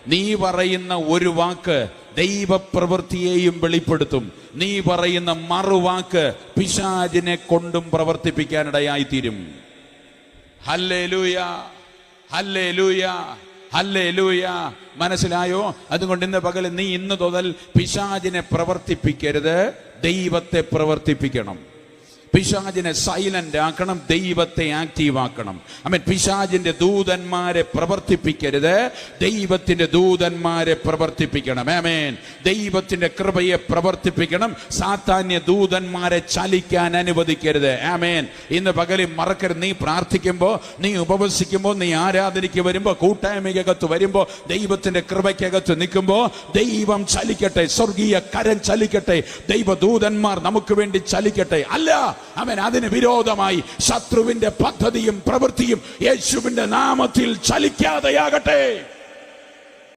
നീ പറയുന്ന ഒരു വാക്ക് ദൈവപ്രവൃത്തിയെയും വെളിപ്പെടുത്തും. നീ പറയുന്ന മറുവാക്ക് പിശാചിനെ കൊണ്ടും പ്രവർത്തിപ്പിക്കാനിടയായി തീരും. Hallelujah, hallelujah, hallelujah. മനസ്സിലായോ? അതുകൊണ്ട് ഇന്ന് പകൽ നീ ഇന്ന് മുതൽ പിശാചിനെ പ്രവർത്തിപ്പിക്കരുത്, ദൈവത്തെ പ്രവർത്തിപ്പിക്കണം. പിശാചിനെ സൈലന്റ് ആക്കണം, ദൈവത്തെ ആക്റ്റീവ് ആക്കണം. ആമേൻ. പിശാചിന്റെ ദൂതന്മാരെ പ്രവർത്തിപ്പിക്കരുത്, ദൈവത്തിന്റെ ദൂതന്മാരെ പ്രവർത്തിപ്പിക്കണം. ആമേൻ. ദൈവത്തിന്റെ കൃപയെ പ്രവർത്തിപ്പിക്കണം, സാത്താന്യ ദൂതന്മാരെ ചലിക്കാൻ അനുവദിക്കരുത്. ആമേൻ. ഇന്ന് പകലിൽ മറക്കരുത്. നീ പ്രാർത്ഥിക്കുമ്പോൾ, നീ ഉപവസിക്കുമ്പോൾ, നീ ആരാധനയ്ക്ക് വരുമ്പോൾ, കൂട്ടായ്മയ്ക്കകത്ത് വരുമ്പോൾ, ദൈവത്തിന്റെ കൃപയ്ക്കകത്ത് നിൽക്കുമ്പോൾ ദൈവം ചലിക്കട്ടെ, സ്വർഗീയ കരം ചലിക്കട്ടെ, ദൈവദൂതന്മാർ നമുക്ക് വേണ്ടി ചലിക്കട്ടെ. അല്ല, അവൻ അതിന് വിരോധമായി ശത്രുവിന്റെ പദ്ധതിയും പ്രവൃത്തിയും യേശുവിന്റെ നാമത്തിൽ ചലിക്കാതെയാകട്ടെ.